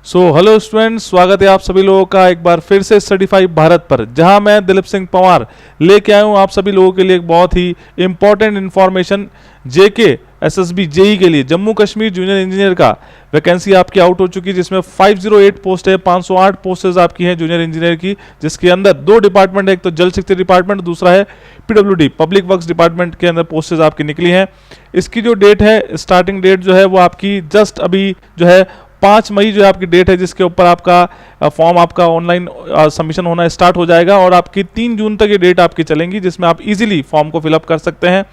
Hello students, स्वागत है आप सभी लोगों का एक बार फिर से स्टडीफाई भारत पर, जहां मैं दिलीप सिंह पंवार लेके आया हूं आप सभी लोगों के लिए एक बहुत ही important information. JK SSB JE के लिए जम्मू कश्मीर जूनियर इंजीनियर का वैकेंसी आपकी आउट हो चुकी है, जिसमें 508 पोस्ट है, 508 पोस्टेज आपकी हैं जूनियर इंजीनियर की, जिसके अंदर दो डिपार्टमेंट है, एक तो जल शक्ति डिपार्टमेंट, दूसरा है पीडब्ल्यूडी पब्लिक वर्क्स डिपार्टमेंट के अंदर पोस्टेज आपकी निकली हैं। इसकी जो डेट है, स्टार्टिंग डेट जो है वो आपकी जस्ट अभी जो है 5 मई जो है आपकी डेट है, जिसके ऊपर आपका फॉर्म आपका ऑनलाइन सबमिशन होना स्टार्ट हो जाएगा और आपकी 3 जून तक ये डेट आपकी चलेंगी, जिसमें आप इजीली फॉर्म को फिलअप कर सकते हैं।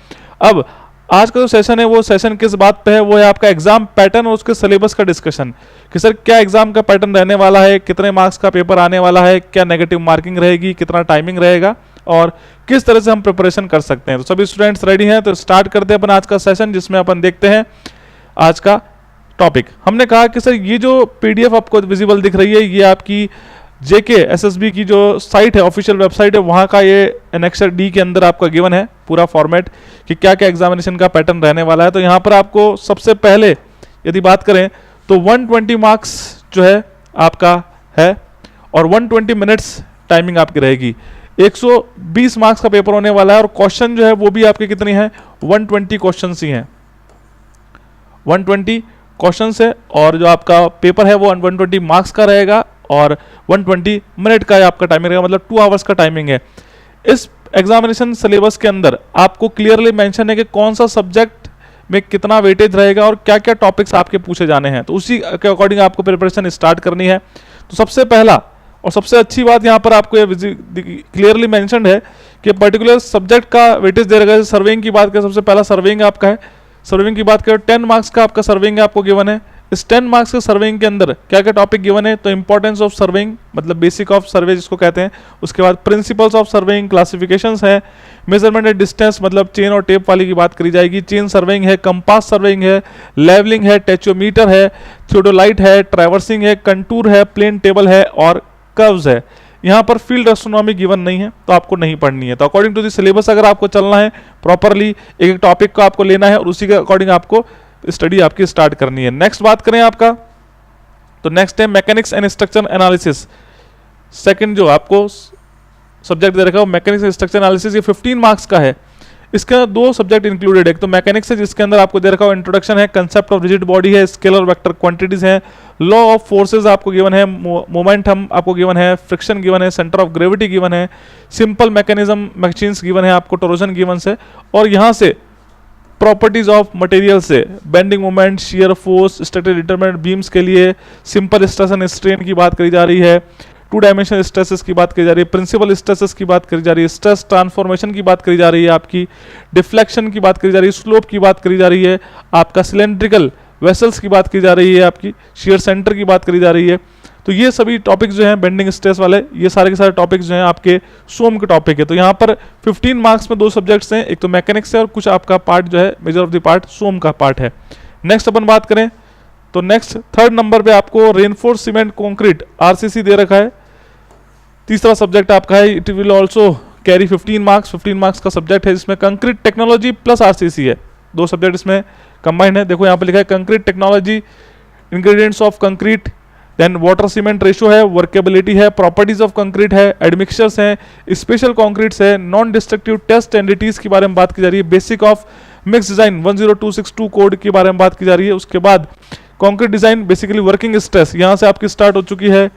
अब आज का जो सेशन है वो सेशन किस बात पे है, वो है आपका एग्जाम पैटर्न और उसके सिलेबस का डिस्कशन कि सर क्या एग्जाम का पैटर्न रहने वाला है, कितने मार्क्स का पेपर आने वाला है, क्या नेगेटिव मार्किंग रहेगी, कितना टाइमिंग रहेगा और किस तरह से हम प्रिपरेशन कर सकते हैं। तो सभी स्टूडेंट्स रेडी हैं, तो स्टार्ट करते हैं अपन आज का सेशन, जिसमें अपन देखते हैं आज का टॉपिक। हमने कहा कि सर ये जो पीडीएफ आपको विजिबल दिख रही है, ये आपकी जेके एसएसबी की जो साइट है, ऑफिशियल वेबसाइट है, वहाँ का ये एनेक्सर डी के अंदर आपका गिवन है पूरा फॉर्मेट कि क्या क्या एग्जामिनेशन का पैटर्न रहने वाला है। तो यहाँ पर आपको सबसे पहले यदि बात करें तो 120 मार्क्स जो है आपका है और 120 मिनट्स टाइमिंग आपकी रहेगी। 120 मार्क्स का पेपर होने वाला है और क्वेश्चन जो है वो भी आपके कितने हैं, 120 क्वेश्चन ही हैं, 120 क्वेश्चन है और जो आपका पेपर है वो 120 मार्क्स का रहेगा और 120 मिनट का आपका टाइमिंग रहेगा, मतलब 2 आवर्स का टाइमिंग है। इस एग्जामिनेशन सिलेबस के अंदर आपको क्लियरली मेंशन है कि कौन सा सब्जेक्ट में कितना वेटेज रहेगा और क्या क्या टॉपिक्स आपके पूछे जाने हैं, तो उसी के अकॉर्डिंग आपको प्रिपरेशन स्टार्ट करनी है। तो सबसे पहला और सबसे अच्छी बात यहाँ पर आपको ये क्लियरली मेंशन्ड है कि पर्टिकुलर सब्जेक्ट का वेटेज दे रहेगा। सर्वेइंग की बात करें, सबसे पहला सर्वेइंग आपका है। सर्वेइंग की बात करें 10 मार्क्स का आपका सर्वेइंग आपको गिवन है। इस 10 मार्क्स के सर्वेइंग के अंदर क्या क्या टॉपिक गिवन है, तो इंपॉर्टेंस ऑफ सर्वेइंग मतलब बेसिक ऑफ सर्वे जिसको कहते हैं, उसके बाद प्रिंसिपल्स ऑफ सर्वेइंग, क्लासिफिकेशंस है, मेजरमेंट एंड डिस्टेंस मतलब चेन और टेप वाली की बात करी जाएगी, चेन सर्वेइंग है, कंपास सर्वेइंग है, लेवलिंग है, टेचोमीटर है, थियोडोलाइट है, ट्रैवर्सिंग है, कंटूर है, प्लेन टेबल है और कर्व्स है। यहाँ पर फील्ड एस्ट्रोनॉमी गिवन नहीं है तो आपको नहीं पढ़नी है। तो अकॉर्डिंग टू द सिलेबस अगर आपको चलना है प्रॉपरली, एक टॉपिक को आपको लेना है और उसी के अकॉर्डिंग आपको स्टडी आपकी स्टार्ट करनी है। नेक्स्ट बात करें आपका, तो नेक्स्ट है mechanics and structure analysis. Second जो आपको सब्जेक्ट दे रखा है मैकेनिक्स एंड स्ट्रक्चर एनालिसिस, ये 15 मार्क्स का है। इसके अंदर 2 सब्जेक्ट इंक्लूडेड है, एक तो मैकेनिक्स है जिसके अंदर आपको दे रखा है इंट्रोडक्शन है, कंसेप्ट ऑफ रिजिड बॉडी है, स्केलर वेक्टर क्वांटिटीज है, लॉ ऑफ फोर्सेज आपको गिवन है, मोमेंटम आपको गिवन है, फ्रिक्शन गिवन है, सेंटर ऑफ ग्रेविटी गिवन है, सिंपल मैकेनिज्म मशीन्स गिवन है आपको, टोरोजन गिवन है और यहाँ से प्रॉपर्टीज ऑफ मटेरियल से bending moment, shear force, structure determinant beams के लिए सिंपल स्ट्रेस एंड स्ट्रेन की बात करी जा रही है, 2 डायमेंशनल स्ट्रेसेस की बात करी जा रही है, प्रिंसिपल स्ट्रेसेस की बात करी जा रही है, स्ट्रेस ट्रांसफॉर्मेशन की बात करी जा रही है, आपकी डिफ्लेक्शन की बात करी जा रही है, स्लोप की बात करी जा रही है, आपका सिलेंड्रिकल वेसल्स की बात की जा रही है, आपकी शियर सेंटर की बात करी जा रही है। तो ये सभी टॉपिक्स जो हैं बेंडिंग स्ट्रेस वाले, ये सारे के सारे टॉपिक्स जो हैं आपके सोम के टॉपिक है। तो यहाँ पर 15 मार्क्स में 2 सब्जेक्ट्स हैं, एक तो मैकेनिक्स है और कुछ आपका पार्ट जो है मेजर ऑफ द पार्ट सोम का पार्ट है। नेक्स्ट अपन बात करें तो नेक्स्ट 3rd नंबर पे आपको रेनफोर्स सीमेंट कॉन्क्रीट आरसीसी दे रखा है। तीसरा सब्जेक्ट आपका है, it will also carry 15 marks का सब्जेक्ट है, जिसमें कंक्रीट टेक्नोलॉजी प्लस आरसीसी है, 2 सब्जेक्ट इसमें कंबाइंड है। देखो यहाँ पे लिखा है concrete technology, ingredients of concrete, then water cement ratio है, वर्केबिलिटी है, प्रॉपर्टीज ऑफ कंक्रीट है, एडमिक्सचर्स हैं, स्पेशल कंक्रीट्स है, नॉन डिस्ट्रक्टिव टेस्ट एंटिटीज के बारे में बात की जा रही है, basic of mix design 10262 code के बारे में बात की जा रही है। उसके बाद concrete design basically working stress, यहाँ से आपकी स्टार्ट हो चुकी है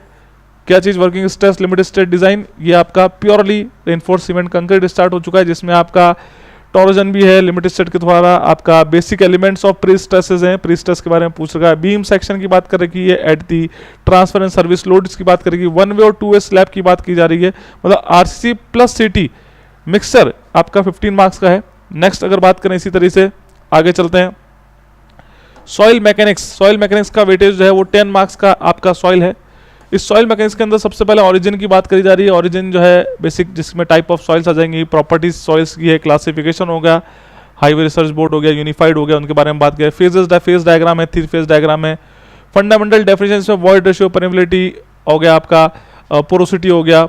क्या चीज, working stress limited state design, ये आपका purely reinforce cement concrete start हो चुका है, जिसमें आपका टॉरोजन भी है लिमिटेड स्टेट के द्वारा, आपका basic elements of pre stresses हैं, प्री स्ट्रेस के बारे में पूछ रखा है, बीम सेक्शन की बात कर रखी है, at the transfer and service loads की बात करेगी, 1 वे और 2 वे स्लैब की बात की जा रही है, मतलब आरसीसी प्लस सीटी मिक्सर आपका 15 मार्क्स का है। नेक्स्ट अगर बात करें इसी तरीके से आगे चलते हैं, सॉइल मैकेनिक्स का वेटेज जो है वो 10 मार्क्स का आपका सॉइल है। इस सॉइल मैकेनिक्स के अंदर सबसे पहले ओरिजिन की बात करी जा रही है। ओरिजिन जो है बेसिक जिसमें टाइप ऑफ सॉइल्स आ जाएंगी, प्रॉपर्टीज सॉइल्स की है, क्लासिफिकेशन हो गया, हाईवे रिसर्च बोर्ड हो गया, यूनिफाइड हो गया, उनके बारे में बात किया, फेज डायग्राम है, 3 फेज डायग्राम है, फंडामेंटल डेफिनेशन में वॉइड रेशियो, परमेबिलिटी हो गया, आपका पोरोसिटी हो गया,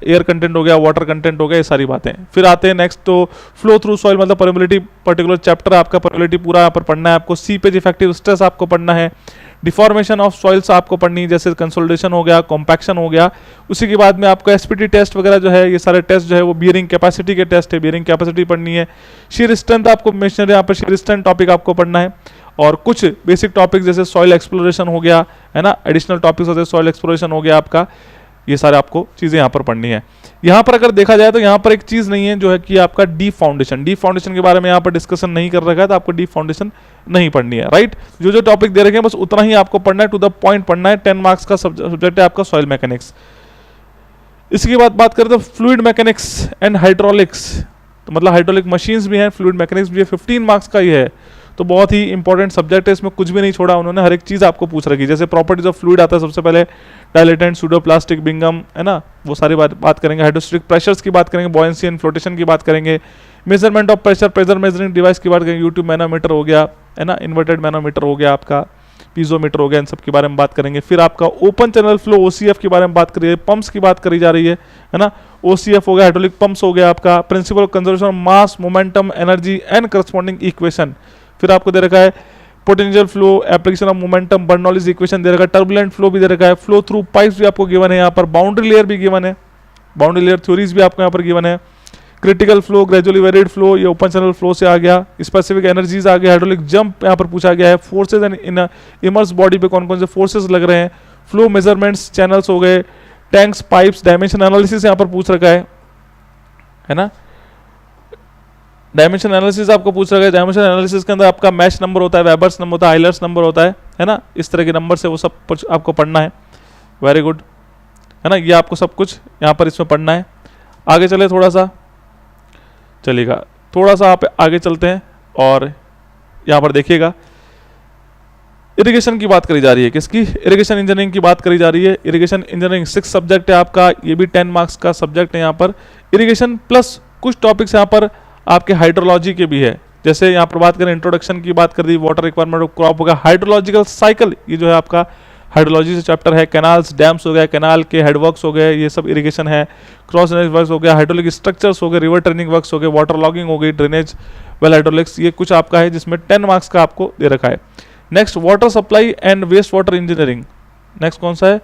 एयर कंटेंट हो गया, वाटर कंटेंट हो गया, ये सारी बातें। फिर आते हैं नेक्स्ट तो फ्लो थ्रू सॉइल मतलब परमेबिलिटी, पर्टिकुलर चैप्टर आपका परमेबिलिटी पूरा यहाँ पर पढ़ना है आपको, सी पेज इफेक्टिव स्ट्रेस आपको पढ़ना है, डिफॉर्मेशन ऑफ सॉइल्स आपको पढ़नी है, जैसे कंसोलिडेशन हो गया, कॉम्पैक्शन हो गया। उसी के बाद में आपको एसपीटी टेस्ट वगैरह जो है, ये सारे टेस्ट जो है वो बियरिंग कैपेसिटी के टेस्ट है, बियरिंग कैपेसिटी पढ़नी है। शीयर स्ट्रेंथ आपको मेंशन है, यहाँ पर शीयर स्ट्रेंथ टॉपिक आपको पढ़ना है। और कुछ बेसिक टॉपिक जैसे सॉइल एक्सप्लोरेशन हो गया, है ना, एडिशनल टॉपिक्स होते हैं, सॉइल एक्सप्लोरेशन हो गया आपका, ये सारे आपको चीज़ें यहाँ पर पढ़नी है। यहाँ पर अगर देखा जाए तो यहाँ पर एक चीज़ नहीं है जो है कि आपका डीप फाउंडेशन, डीप फाउंडेशन के बारे में यहाँ पर डिस्कशन नहीं कर रखा है, तो आपको डीप फाउंडेशन नहीं पढ़नी है, राइट। जो जो टॉपिक दे रखे हैं बस उतना ही आपको पढ़ना है, टू द पॉइंट पढ़ना है। 10 मार्क्स का सब्जेक्ट है आपका सॉइल मैकेनिक्स। इसके बाद बात करें तो फ्लूइड मैकेनिक्स एंड हाइड्रोलिक्स, तो मतलब हाइड्रोलिक मशीन्स भी हैं, फ्लूइड मैकेनिक्स भी है, 15 मार्क्स का ही है, तो बहुत ही इंपॉर्टेंट सब्जेक्ट है, इसमें कुछ भी नहीं छोड़ा उन्होंने, हर एक चीज़ आपको पूछ रखी है। जैसे प्रॉपर्टीज ऑफ फ्लूइड आता है सबसे पहले, डायलेटेंट, सूडोप्लास्टिक, बिंगम, है ना, वो सारी बात करेंगे। हाइड्रोस्टेटिक प्रेशर्स की बात करेंगे, बॉयंसी एंड फ्लोटेशन की बात करेंगे, measurement of pressure, pressure measuring device की बात करेंगे, यूट्यूब मैनोमीटर हो गया, है ना, इन्वर्टेड मैनोमीटर हो गया आपका, पीजोमीटर हो गया, इन सब के बारे में बात करेंगे। फिर आपका ओपन चैनल फ्लो ओसीएफ के बारे में बात करिए, पंप्स की बात करी जा रही है ना, ओसीएफ हो गया, हाइड्रोलिक पंप्स हो गया आपका, principle of conservation of mass, momentum, energy and corresponding equation. फिर आपको दे रखा है potential flow, application of momentum, Bernoulli's equation दे रखा है, टर्बुलेंट फ्लो भी दे रखा है, फ्लो थ्रू पाइप्स भी आपको गिवन है यहाँ पर, बाउंड्री लेयर भी गिवन है, बाउंड्री लेयर थ्योरीज भी आपको यहाँ पर गिवन है, critical flow, gradually varied flow, ये ओपन चैनल फ्लो से आ गया, स्पेसिफिक एनर्जीज आ गया, हाइड्रोलिक जंप यहाँ पर पूछा गया है, forces and in immerse body पे कौन कौन से फोर्सेज लग रहे हैं, फ्लो मेजरमेंट्स, चैनल्स हो गए, टैंक्स, पाइप्स, डायमेंशन एनालिसिस यहाँ पर पूछ रखा है ना, डायमेंशन एनालिसिस आपको पूछ रखा है। डायमेंशन एनालिसिस के अंदर आपका मैच नंबर होता है, वेबर्स नंबर होता है, आइलर्स नंबर होता है ना, इस तरह के नंबर से वो सब कुछ आपको पढ़ना है। वेरी गुड, है ना, ये आपको सब कुछ यहाँ पर इसमें पढ़ना है। आगे चले थोड़ा सा, चलेगा थोड़ा सा आप आगे चलते हैं और यहाँ पर देखिएगा इरिगेशन की बात करी जा रही है, किसकी, इरिगेशन इंजीनियरिंग की बात करी जा रही है। इरिगेशन इंजीनियरिंग 6 सब्जेक्ट है आपका, ये भी 10 मार्क्स का सब्जेक्ट है यहाँ पर। इरिगेशन प्लस कुछ टॉपिक्स यहाँ पर आपके हाइड्रोलॉजी के भी है, जैसे यहाँ पर बात करें इंट्रोडक्शन की बात कर दी, वाटर रिक्वायरमेंट ऑफ क्रॉप होगा, हाइड्रोलॉजिकल साइकिल, ये जो है आपका हाइड्रोलॉजी से चैप्टर है, कैनाल्स, डैम्स हो गया, कैनाल के हेडवर्क्स हो गए, ये सब इरिगेशन है, क्रॉस ड्रेनेज वर्क्स हो गया, हाइड्रोलिक स्ट्रक्चर्स हो गए, रिवर ट्रेनिंग वर्क्स हो गए, वाटर लॉगिंग हो गई, ड्रेनेज, वेल हाइड्रोलिक्स, ये कुछ आपका है जिसमें 10 मार्क्स का आपको दे रखा है। Next water supply and waste water engineering, next कौन सा है,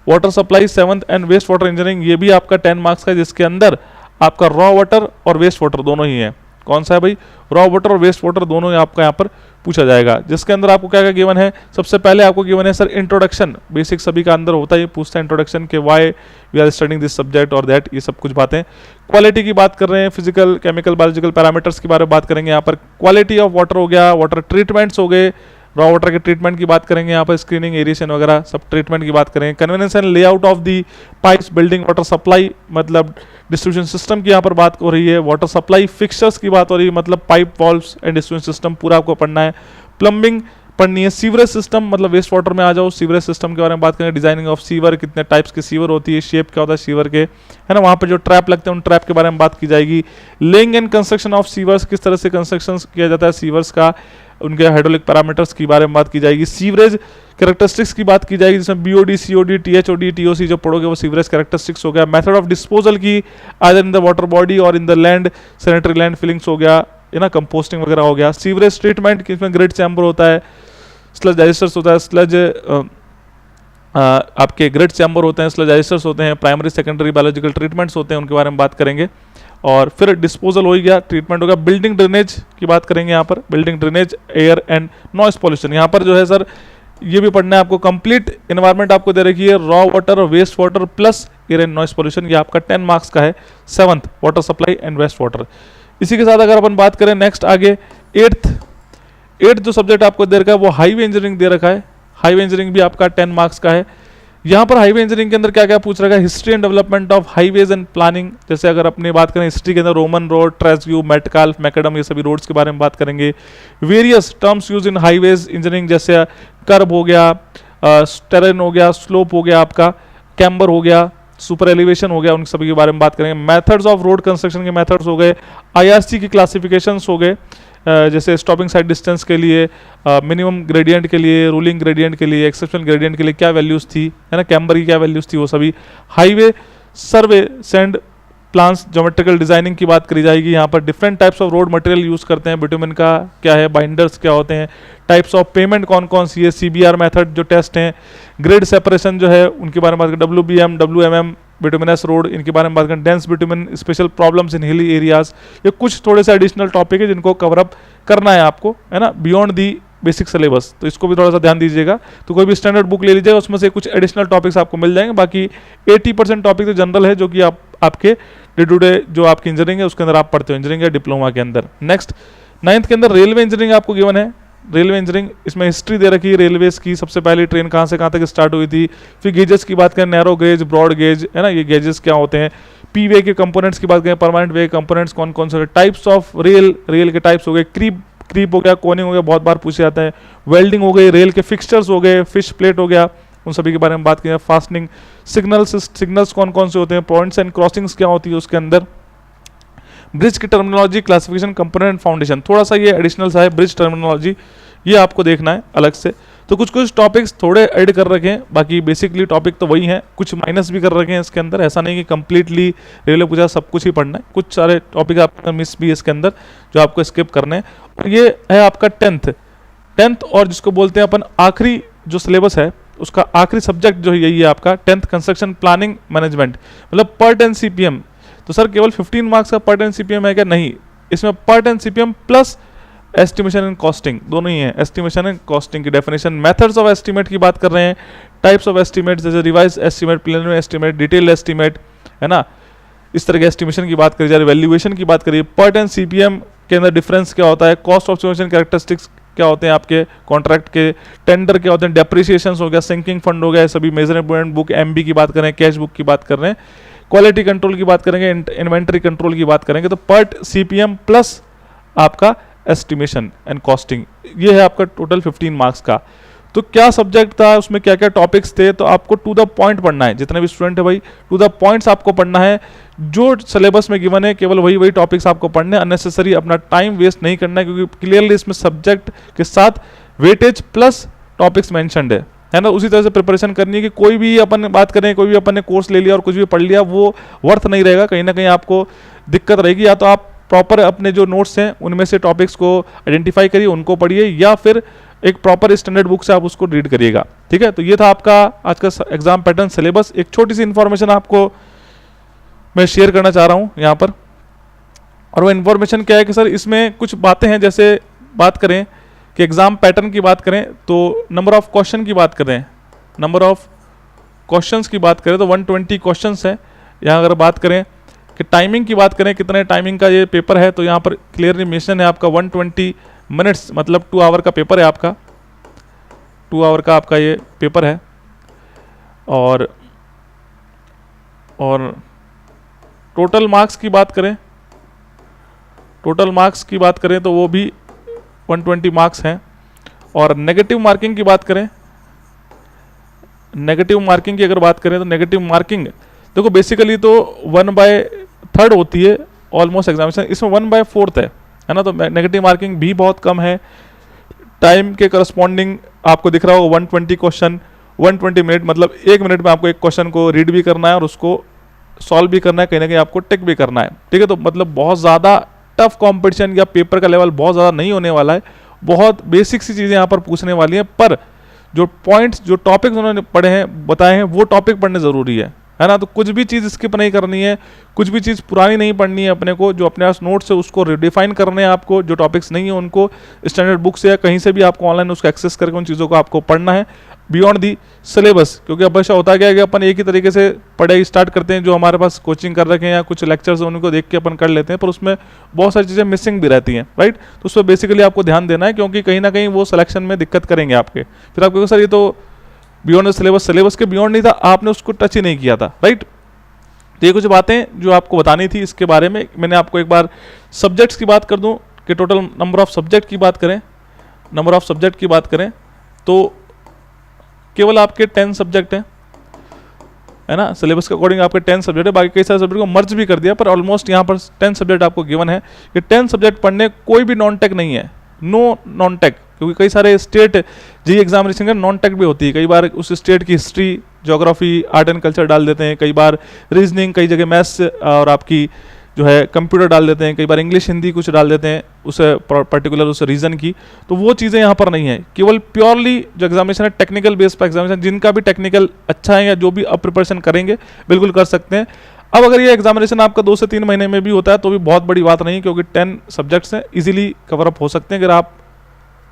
water supply 7th and waste water engineering, ये भी आपका 10 मार्क्स का है, जिसके अंदर आपका रॉ वाटर और वेस्ट वाटर दोनों ही है। कौन सा है भाई, रॉ वाटर और वेस्ट वाटर दोनों आपका यहाँ पर पूछा जाएगा, जिसके अंदर आपको क्या क्या गिवन है। सबसे पहले आपको गिवन है सर इंट्रोडक्शन, बेसिक सभी का अंदर होता है, ये पूछता है इंट्रोडक्शन के why we are studying this subject और दैट, ये सब कुछ बातें। क्वालिटी की बात कर रहे हैं, फिजिकल, केमिकल, बायोलॉजिकल पैरामीटर्स के बारे में बात करेंगे यहाँ पर। क्वालिटी ऑफ वाटर हो गया, वाटर ट्रीटमेंट्स हो गए, रॉ वाटर के ट्रीटमेंट की बात करेंगे यहाँ पर, स्क्रीनिंग, एरिएशन वगैरह सब ट्रीटमेंट की बात करेंगे। Convenience and layout of the pipes, building, water supply मतलब डिस्ट्रीब्यूशन सिस्टम की यहाँ पर बात हो रही है। वाटर सप्लाई फिक्सचर्स की बात हो रही है, मतलब pipe, valves and distribution system पूरा आपको पढ़ना है। प्लम्बिंग पढ़नी है। सीवरेज सिस्टम मतलब वेस्ट वाटर में आ जाओ, सीवरेज सिस्टम के बारे में बात करेंगे। डिजाइनिंग ऑफ सीवर, कितने टाइप्स की सीवर होती है, शेप क्या होता है सीवर के, है ना, वहाँ पर जो ट्रैप लगते हैं उन ट्रैप के बारे में बात की जाएगी। Laying and construction of sewers, किस तरह से कंस्ट्रक्शन किया जाता है सीवर्स का, उनके हाइड्रोलिक पैरामीटर्स के बारे में बात की जाएगी। सीवरेज कैरेक्टरिस्टिक्स की बात की जाएगी, जिसमें बीओडी, सीओडी, टीएचओडी, टीओसी जो पढ़ोगे वो सीवरेज कैरेक्टरिस्टिक्स हो गया। मेथड ऑफ डिस्पोजल की either in the water body और in the land, sanitary land fillings हो गया, है ना, कंपोस्टिंग वगैरह हो गया। सीवरेज ट्रीटमेंट किसमें ग्रेड चैम्बर होता है, स्लज डाइजेस्टर्स होता है, स्लज आपके ग्रेड चैम्बर होते हैं, स्लज डाइजेस्टर्स होते हैं, प्राइमरी सेकेंडरी बायोलॉजिकल ट्रीटमेंट्स होते हैं, उनके बारे में बात करेंगे। और फिर डिस्पोजल हो गया, ट्रीटमेंट होगा। बिल्डिंग ड्रेनेज की बात करेंगे यहाँ पर, building drainage, air and noise pollution. यहाँ पर जो है सर ये भी पढ़ना है आपको, कंप्लीट एनवायरनमेंट आपको दे रखी है, रॉ वाटर और waste water plus air and noise pollution, ये आपका 10 मार्क्स का है। 7th water supply and waste water. इसी के साथ अगर अपन बात करें नेक्स्ट आगे 8th जो सब्जेक्ट आपको दे रखा है वो हाईवे इंजीनियरिंग दे रखा है। हाईवे इंजीनियरिंग भी आपका 10 मार्क्स का है। यहाँ पर हाईवे इंजीनियरिंग के अंदर क्या क्या पूछ रखा है, history and development of highways and planning. जैसे अगर अपनी बात करें हिस्ट्री के अंदर रोमन रोड, ट्रेसव्यू, मेटकाल्फ, मैकडम, ये सभी रोड्स के बारे में बात करेंगे। Various terms use in highways engineering, जैसे कर्ब हो गया, टेरेन हो गया, स्लोप हो गया, आपका कैम्बर हो गया, सुपर एलिवेशन हो गया, उन सभी के बारे में बात करेंगे। मेथड्स ऑफ रोड कंस्ट्रक्शन के मेथड्स हो गए। आईआरसी की क्लासिफिकेशंस हो गए, जैसे स्टॉपिंग साइड डिस्टेंस के लिए, मिनिमम ग्रेडियंट के लिए, रूलिंग ग्रेडियंट के लिए, एक्सेप्शनल ग्रेडियंट के लिए क्या वैल्यूज थी, है ना, कैम्बर की क्या वैल्यूज थी, वो सभी। हाईवे सर्वे सेंड प्लान्स, ज्योमेट्रिकल डिजाइनिंग की बात करी जाएगी। यहाँ पर different types of road material use करते हैं, बिटुमेन का क्या है, बाइंडर्स क्या होते हैं, टाइप्स ऑफ पेमेंट कौन कौन सी है, CBR मेथड जो टेस्ट हैं, ग्रेड सेपरेशन जो है उनके बारे में बात करें, WBM, WMM, बिटुमिनस रोड, इनके बारे में बात करें, dense bitumen, special problems in hilly areas. ये कुछ थोड़े से एडिशनल टॉपिक है जिनको कवर अप करना है आपको, है ना, बियॉन्ड दी बेसिक सिलेबस, तो इसको भी थोड़ा सा ध्यान दीजिएगा। तो कोई भी स्टैंडर्ड बुक ले लीजिएगा, उसमें से कुछ एडिशनल टॉपिक्स आपको मिल जाएंगे, बाकी 80% टॉपिक तो जनरल है जो कि आपके डे टू डे जो आपकी इंजीनियरिंग है उसके अंदर आप पढ़ते हो, इंजीनियरिंग या डिप्लोमा के अंदर। नेक्स्ट 9th के अंदर रेलवे इंजीनियरिंग आपको गिवन है। रेलवे इंजीनियरिंग, इसमें हिस्ट्री दे रखी है रेलवेज की, सबसे पहली ट्रेन कहाँ से कहाँ तक स्टार्ट हुई थी, फिर गेजेस की बात करें, नैरो गेज, ब्रॉड गेज, है ना, ये गेजेस क्या होते हैं, पी वे के कंपोनेंट्स की बात करें, परमानेंट वे कंपोनेंट्स कौन कौन से, टाइप्स ऑफ रेल के टाइप्स हो गए, क्रीप हो गया, कोनिंग हो गया, बहुत बार पूछे जाता है, वेल्डिंग हो गई, रेल के फिक्सचर्स हो गए, फिश प्लेट हो गया, उन सभी के बारे में बात करें, फास्टनिंग, सिग्नल्स कौन कौन से होते हैं, पॉइंट्स एंड क्रॉसिंग्स क्या होती है उसके अंदर, ब्रिज की टर्मिनोलॉजी, क्लासिफिकेशन, कंपोनेंट, फाउंडेशन, थोड़ा सा ये एडिशनल सा है, ब्रिज टर्मिनोलॉजी ये आपको देखना है अलग से। तो कुछ टॉपिक्स थोड़े ऐड कर रखे हैं, बाकी बेसिकली टॉपिक तो वही हैं, कुछ माइनस भी कर रखे हैं इसके अंदर, ऐसा नहीं कि कंप्लीटली रेलवे पूछा सब कुछ ही पढ़ना है, कुछ सारे टॉपिक आपका मिस भी इसके अंदर जो आपको स्किप करने हैं। और ये है आपका 10th और जिसको बोलते हैं अपन आखिरी जो सिलेबस है उसका आखिरी सब्जेक्ट जो है यही है आपका 10th कंस्ट्रक्शन प्लानिंग मैनेजमेंट, मतलब पर 10 CPM। तो सर केवल 15 मार्क्स का पर 10 CPM है क्या? नहीं, इसमें पर 10 CPM plus estimation and costing दोनों ही है। एस्टिमेशन एंड कॉस्टिंग की डेफिनेशन, मेथड्स ऑफ एस्टिमेट की बात कर रहे हैं, टाइप्स ऑफ एस्टिमेट जैसे revise estimate, preliminary estimate, detail estimate, है ना, इस तरह के एस्टिमेशन की बात करी जा रही है, वैल्यूएशन की बात करिए, पर 10 CPM के अंदर डिफरेंस क्या होता है, कॉस्ट ऑप्टिमाइजेशन कैरेक्टरिस्टिक्स क्या होते हैं आपके कॉन्ट्रैक्ट के, टेंडर क्या होते हैं, डेप्रिसिएशन हो गया, सिंकिंग फंड हो गया, सभी मेजरमेंट बुक, MB की बात करें, कैश बुक की बात कर रहे हैं, क्वालिटी कंट्रोल की बात करेंगे, इन्वेंटरी कंट्रोल की बात करेंगे, तो पर CPM प्लस आपका एस्टिमेशन एंड कॉस्टिंग, ये है आपका टोटल 15 मार्क्स का। तो क्या सब्जेक्ट था उसमें, क्या क्या टॉपिक्स थे, तो आपको टू द पॉइंट पढ़ना है, जितने भी स्टूडेंट है भाई टू द पॉइंट्स आपको पढ़ना है, जो सिलेबस में गिवन है केवल वही टॉपिक्स आपको पढ़ने, अननेसेसरी अपना टाइम वेस्ट नहीं करना है, क्योंकि क्लियरली इसमें सब्जेक्ट के साथ वेटेज प्लस टॉपिक्स मेंशन्ड है ना। उसी तरह से प्रिपरेशन करनी है कि कोई भी अपन बात करें, कोई भी अपन ने कोर्स ले लिया और कुछ भी पढ़ लिया वो वर्थ नहीं रहेगा, कहीं ना कहीं आपको दिक्कत रहेगी। या तो आप प्रॉपर अपने जो नोट्स हैं उनमें से टॉपिक्स को आइडेंटिफाई करिए, उनको पढ़िए, या फिर एक प्रॉपर स्टैंडर्ड बुक से आप उसको रीड करिएगा, ठीक है। तो ये था आपका आज का एग्जाम पैटर्न सिलेबस। एक छोटी सी इंफॉर्मेशन आपको मैं शेयर करना चाह रहा हूँ यहाँ पर, और वो इन्फॉर्मेशन क्या है कि सर इसमें कुछ बातें हैं, जैसे बात करें कि एग्जाम पैटर्न की बात करें तो नंबर ऑफ क्वेश्चन की बात करें, नंबर ऑफ क्वेश्चंस की बात करें तो 120 क्वेश्चंस हैं। यहाँ अगर बात करें कि टाइमिंग की बात करें, कितने टाइमिंग का ये पेपर है, तो यहाँ पर क्लियरली मेंशन है आपका 120 मिनट्स, मतलब 2 आवर का पेपर है आपका, 2 आवर का आपका ये पेपर है। और टोटल मार्क्स की बात करें, टोटल मार्क्स की बात करें तो वो भी 120 मार्क्स हैं। और नेगेटिव मार्किंग की बात करें, नेगेटिव मार्किंग की अगर बात करें तो नेगेटिव मार्किंग देखो बेसिकली तो 1/3 होती है ऑलमोस्ट एग्जामिनेशन, इसमें 1/4 है ना, तो नेगेटिव मार्किंग भी बहुत कम है। टाइम के करस्पॉन्डिंग आपको दिख रहा होगा 120 क्वेश्चन, 120 मिनट, मतलब 1 मिनट में आपको एक क्वेश्चन को रीड भी करना है और उसको सॉल्व भी करना है, कहीं ना कहीं आपको टिक भी करना है, ठीक है। तो मतलब बहुत ज़्यादा टफ कंपटीशन या पेपर का लेवल बहुत ज़्यादा नहीं होने वाला है, बहुत बेसिक सी चीज़ें यहाँ पर पूछने वाली हैं, पर जो पॉइंट्स जो टॉपिक्स उन्होंने पढ़े हैं बताए हैं वो टॉपिक पढ़ने ज़रूरी है ना। तो कुछ भी चीज़ स्किप नहीं करनी है, कुछ भी चीज़ पुरानी नहीं पढ़नी है अपने को, जो अपने पास नोट्स है उसको रिडिफाइन करने हैं आपको, जो टॉपिक्स नहीं है उनको स्टैंडर्ड बुक से या कहीं से भी आपको ऑनलाइन उसको एक्सेस करके उन चीज़ों को आपको पढ़ना है बियॉन्ड दी सिलेबस। क्योंकि अब ऐसा होता क्या है कि अपन एक ही तरीके से पढ़ाई स्टार्ट करते हैं, जो हमारे पास कोचिंग कर रखे हैं या कुछ लेक्चर्स हैं उनको देख के अपन कर लेते हैं, पर उसमें बहुत सारी चीज़ें मिसिंग भी रहती हैं, राइट। तो उस पर बेसिकली आपको ध्यान देना है, क्योंकि कहीं ना कहीं वो सिलेक्शन में दिक्कत करेंगे आपके। फिर आपको सर ये तो बियॉन्ड सिलेबस, सिलेबस के बियॉन्ड नहीं था, आपने उसको टच ही नहीं किया था, राइट। तो ये कुछ बातें जो आपको बतानी थी इसके बारे में। मैंने आपको एक बार सब्जेक्ट्स की बात कर दूं कि टोटल नंबर ऑफ सब्जेक्ट की बात करें, नंबर ऑफ सब्जेक्ट की बात करें तो केवल आपके 10 सब्जेक्ट हैं, है ना। सिलेबस के अकॉर्डिंग आपके 10 सब्जेक्ट है, बाकी कई सारे सब्जेक्ट को मर्ज भी कर दिया, पर ऑलमोस्ट यहाँ पर 10 सब्जेक्ट आपको गिवन है। कि 10 सब्जेक्ट पढ़ने कोई भी नॉन टेक नहीं है, नो नॉन टेक, क्योंकि कई सारे स्टेट जी एग्जामिनेशन का नॉन टेक भी होती है, कई बार उस स्टेट की history geography, art and culture डाल देते हैं, कई बार रीजनिंग, कई जगह मैथ्स और आपकी जो है कंप्यूटर डाल देते हैं, कई बार इंग्लिश हिंदी कुछ डाल देते हैं उस पर्टिकुलर उस रीजन की। तो वो चीज़ें यहाँ पर नहीं है, केवल प्योरली जो एग्जामिनेशन है टेक्निकल बेस पर एग्जामिनेशन, जिनका भी टेक्निकल अच्छा है या जो भी अब प्रिपरेशन करेंगे बिल्कुल कर सकते हैं। अब अगर ये एग्जामिनेशन आपका 2 से 3 महीने में भी होता है तो भी बहुत बड़ी बात नहीं, क्योंकि 10 सब्जेक्ट्स हैं, इजीली कवर अप हो सकते हैं अगर आप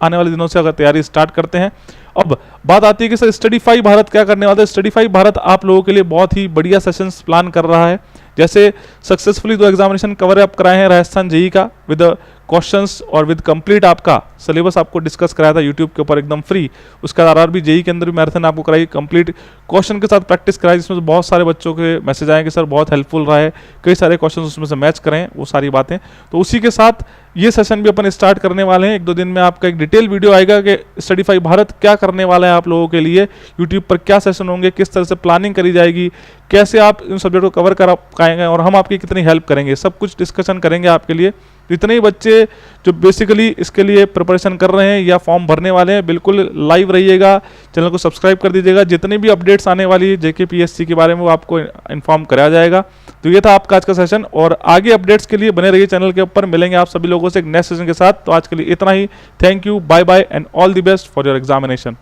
आने वाले दिनों से अगर तैयारी स्टार्ट करते हैं। अब बात आती है कि सर स्टडीफाई भारत क्या करने वाला है। स्टडीफाई भारत आप लोगों के लिए बहुत ही बढ़िया सेशंस प्लान कर रहा है। जैसे सक्सेसफुली 2 एग्जामिनेशन कवर अप कराए हैं राजस्थान जेई का विद क्वेश्चंस और विद कंप्लीट आपका सिलेबस आपको डिस्कस कराया था यूट्यूब के ऊपर एकदम फ्री। उसका आरआरबी जेई के अंदर भी मैराथन आपको कराई, कंप्लीट क्वेश्चन के साथ प्रैक्टिस कराई, जिसमें से बहुत सारे बच्चों के मैसेज आए कि सर बहुत हेल्पफुल रहा है, कई सारे क्वेश्चन उसमें से मैच करें, वो सारी बातें। तो उसी के साथ ये सेशन भी अपन स्टार्ट करने वाले हैं। 1-2 दिन में आपका एक डिटेल वीडियो आएगा कि स्टडीफाई भारत क्या करने वाला है आप लोगों के लिए, यूट्यूब पर क्या सेशन होंगे, किस तरह से प्लानिंग करी जाएगी, कैसे आप इन सब्जेक्ट को कवर कर पाएंगे और हम आपकी कितनी हेल्प करेंगे, सब कुछ डिस्कशन करेंगे आपके लिए। जितने ही बच्चे जो बेसिकली इसके लिए प्रिपरेशन कर रहे हैं या फॉर्म भरने वाले हैं, बिल्कुल लाइव रहिएगा, चैनल को सब्सक्राइब कर दीजिएगा। जितने भी अपडेट्स आने वाली है जेके पीएससी के बारे में वो आपको इन्फॉर्म कराया जाएगा। तो ये था आपका आज का सेशन, और आगे अपडेट्स के लिए बने रहिए चैनल के ऊपर। मिलेंगे आप सभी लोगों से एक नेक्स्ट सेशन के साथ। तो आज के लिए इतना ही। Thank you, bye bye and all the best for your examination.